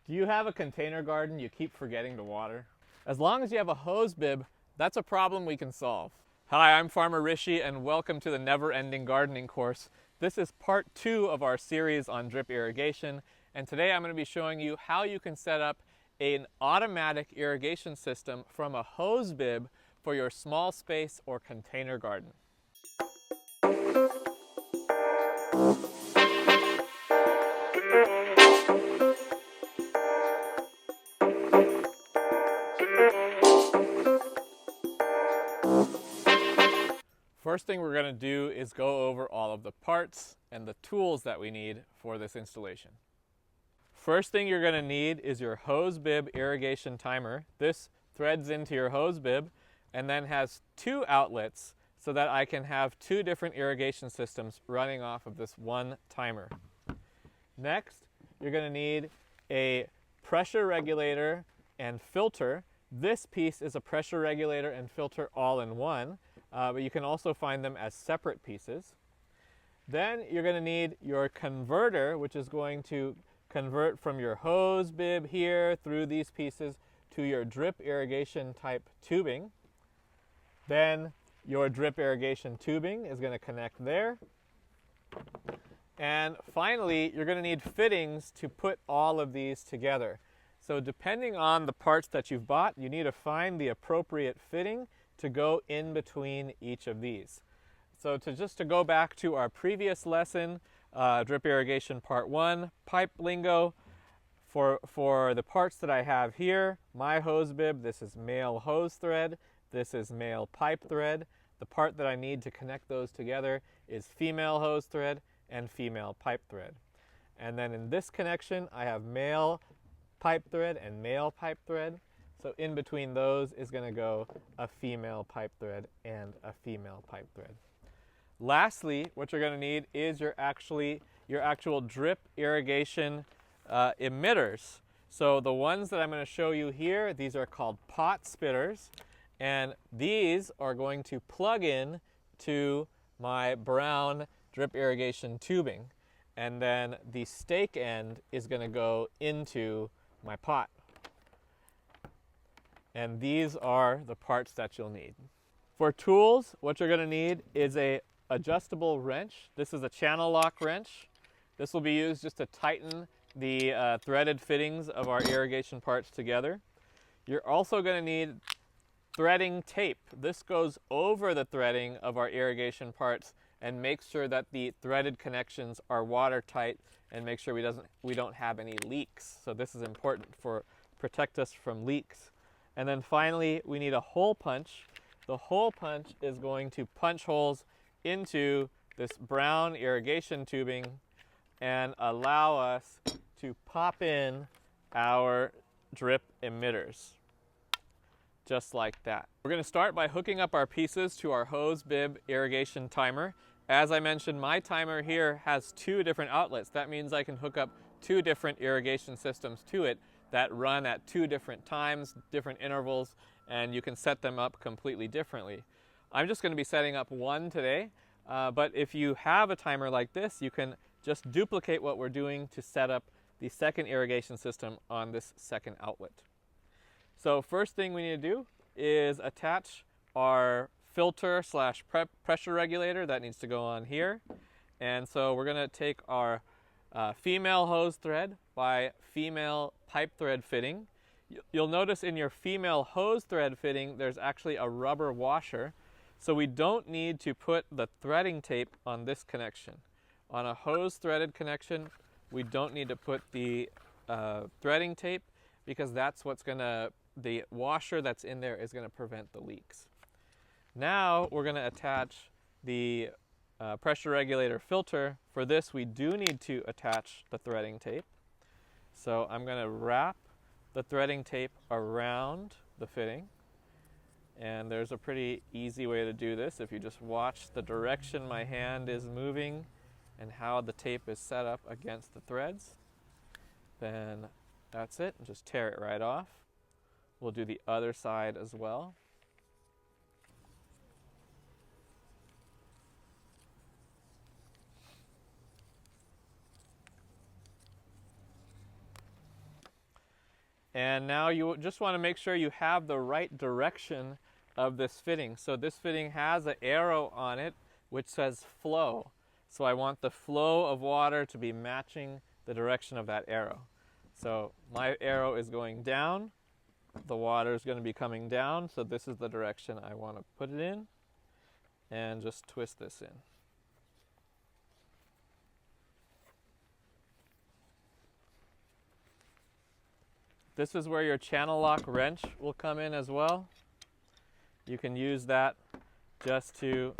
Do you have a container garden you keep forgetting to water? As long as you have a hose bib, that's a problem we can solve. Hi, I'm Farmer Rishi and welcome to the Never-Ending Gardening course. This is part 2 of our series on drip irrigation, and today I'm going to be showing you how you can set up an automatic irrigation system from a hose bib for your small space or container garden. First thing we're going to do is go over all of the parts and the tools that we need for this installation. First thing you're going to need is your hose bib irrigation timer. This threads into your hose bib and then has 2 outlets so that I can have 2 different irrigation systems running off of this one timer. Next, you're going to need a pressure regulator and filter. This piece is a pressure regulator and filter all in one. But you can also find them as separate pieces. Then you're going to need your converter, which is going to convert from your hose bib here through these pieces to your drip irrigation type tubing. Then your drip irrigation tubing is going to connect there. And finally, you're going to need fittings to put all of these together. So depending on the parts that you've bought, you need to find the appropriate fitting to go in between each of these. So to go back to our previous lesson, drip irrigation part 1, pipe lingo, for the parts that I have here, my hose bib, this is male hose thread, this is male pipe thread. The part that I need to connect those together is female hose thread and female pipe thread. And then in this connection, I have male pipe thread and male pipe thread. So in between those is going to go a female pipe thread and a female pipe thread. Lastly, what you're going to need is your actual drip irrigation emitters. So the ones that I'm going to show you here, these are called pot spitters, and these are going to plug in to my brown drip irrigation tubing, and then the stake end is going to go into my pot. And these are the parts that you'll need. For tools, what you're going to need is a adjustable wrench. This is a channel lock wrench. This will be used just to tighten the threaded fittings of our irrigation parts together. You're also going to need threading tape. This goes over the threading of our irrigation parts and makes sure that the threaded connections are watertight and make sure we don't have any leaks. So this is important for protect us from leaks. And then finally, we need a hole punch. The hole punch is going to punch holes into this brown irrigation tubing and allow us to pop in our drip emitters, just like that. We're going to start by hooking up our pieces to our hose bib irrigation timer. As I mentioned, my timer here has 2 different outlets. That means I can hook up 2 different irrigation systems to it that run at 2 different times, different intervals, and you can set them up completely differently. I'm just going to be setting up one today, but if you have a timer like this, you can just duplicate what we're doing to set up the second irrigation system on this second outlet. So first thing we need to do is attach our filter slash pressure regulator. That needs to go on here. And so we're going to take our female hose thread by female pipe thread fitting. You'll notice in your female hose thread fitting there's actually a rubber washer, so we don't need to put the threading tape on this connection. On a hose threaded connection, we don't need to put the threading tape because that's the washer that's in there is going to prevent the leaks. Now we're going to attach the pressure regulator filter. For this, we do need to attach the threading tape. So I'm going to wrap the threading tape around the fitting. And there's a pretty easy way to do this. If you just watch the direction my hand is moving and how the tape is set up against the threads, then that's it. Just tear it right off. We'll do the other side as well. And now you just want to make sure you have the right direction of this fitting. So this fitting has an arrow on it which says flow. So I want the flow of water to be matching the direction of that arrow. So my arrow is going down, the water is going to be coming down, so this is the direction I want to put it in, and just twist this in. This is where your channel lock wrench will come in as well. You can use that just to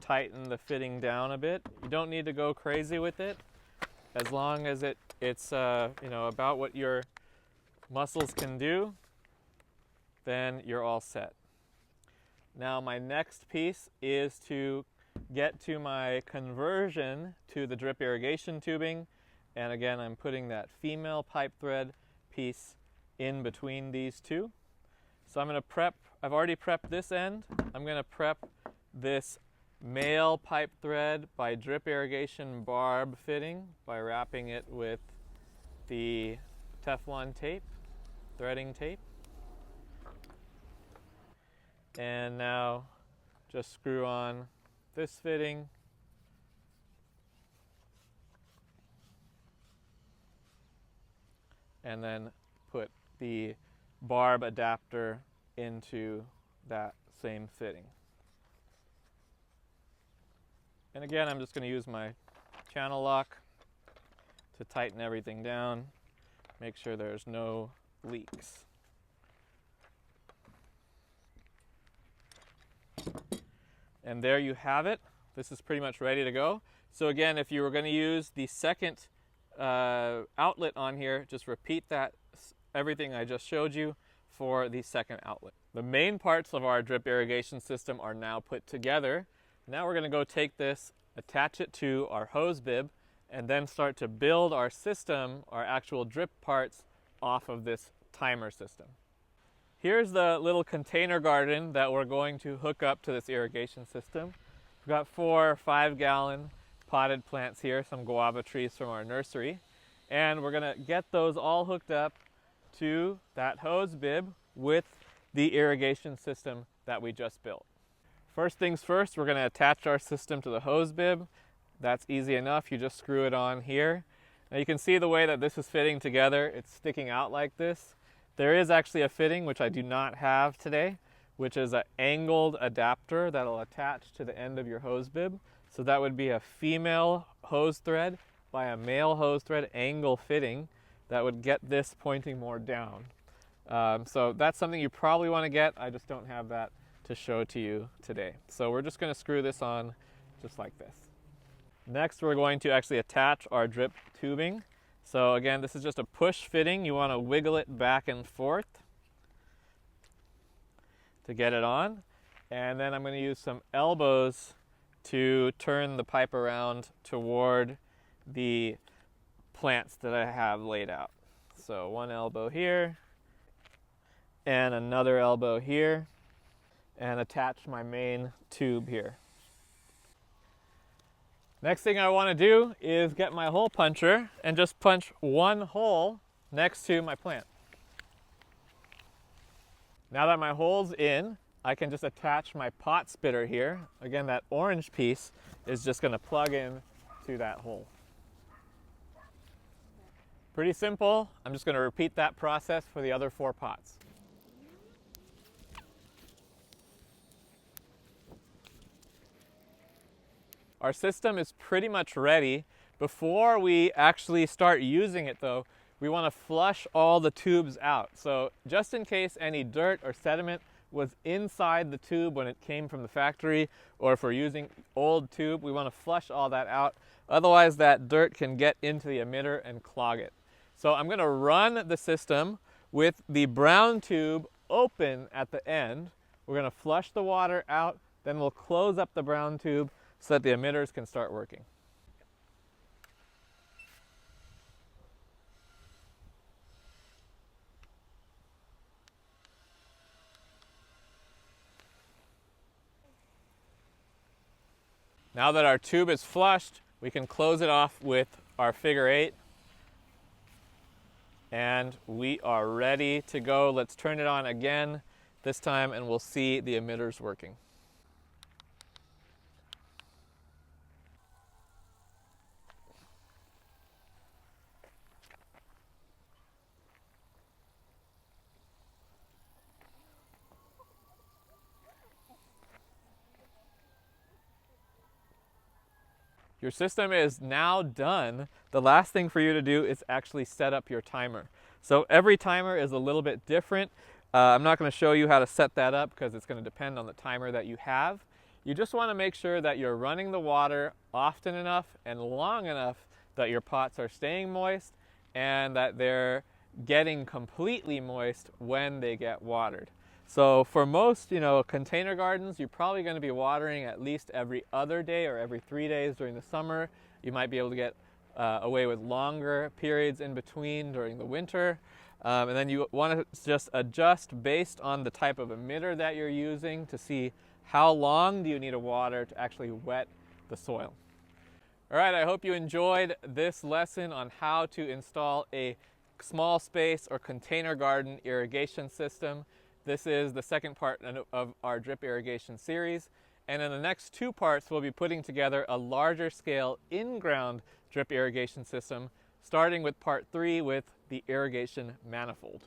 tighten the fitting down a bit. You don't need to go crazy with it. As long as it's about what your muscles can do, then you're all set. Now my next piece is to get to my conversion to the drip irrigation tubing. And again, I'm putting that female pipe thread piece in between these two. So I'm going to prep, I've already prepped this end. I'm going to prep this male pipe thread by drip irrigation barb fitting by wrapping it with the Teflon tape, threading tape. And now just screw on this fitting. And then put the barb adapter into that same fitting. And again, I'm just going to use my channel lock to tighten everything down, make sure there's no leaks. And there you have it. This is pretty much ready to go. So again, if you were going to use the second outlet on here, just repeat that, everything I just showed you for the second outlet. The main parts of our drip irrigation system are now put together. Now we're going to go take this, attach it to our hose bib, and then start to build our system, our actual drip parts, off of this timer system. Here's the little container garden that we're going to hook up to this irrigation system. We've got 4 or 5 gallon potted plants here, some guava trees from our nursery. And we're going to get those all hooked up to that hose bib with the irrigation system that we just built. First things first, we're going to attach our system to the hose bib. That's easy enough. You just screw it on here. Now you can see the way that this is fitting together. It's sticking out like this. There is actually a fitting, which I do not have today, which is an angled adapter that'll attach to the end of your hose bib. So that would be a female hose thread by a male hose thread angle fitting that would get this pointing more down. So that's something you probably want to get. I just don't have that to show to you today. So we're just going to screw this on just like this. Next, we're going to actually attach our drip tubing. So again, this is just a push fitting. You want to wiggle it back and forth to get it on. And then I'm going to use some elbows to turn the pipe around toward the plants that I have laid out. So one elbow here and another elbow here, and attach my main tube here. Next thing I want to do is get my hole puncher and just punch one hole next to my plant. Now that my hole's in, I can just attach my pot spitter here. Again, that orange piece is just going to plug in to that hole. Pretty simple. I'm just going to repeat that process for the other 4 pots. Our system is pretty much ready. Before we actually start using it though, we want to flush all the tubes out. So just in case any dirt or sediment was inside the tube when it came from the factory, or if we're using old tube, we want to flush all that out. Otherwise that dirt can get into the emitter and clog it. So I'm going to run the system with the brown tube open at the end. We're going to flush the water out, then we'll close up the brown tube so that the emitters can start working. Now that our tube is flushed, we can close it off with our figure 8. And we are ready to go. Let's turn it on again this time and we'll see the emitters working. Your system is now done. The last thing for you to do is actually set up your timer. So every timer is a little bit different. I'm not going to show you how to set that up because it's going to depend on the timer that you have. You just want to make sure that you're running the water often enough and long enough that your pots are staying moist and that they're getting completely moist when they get watered. So for most, container gardens, you're probably going to be watering at least every other day or every 3 days during the summer. You might be able to get away with longer periods in between during the winter. And then you want to just adjust based on the type of emitter that you're using to see how long do you need to water to actually wet the soil. All right, I hope you enjoyed this lesson on how to install a small space or container garden irrigation system. This is the second part of our drip irrigation series. And in the next 2 parts, we'll be putting together a larger scale in-ground drip irrigation system, starting with part 3 with the irrigation manifold.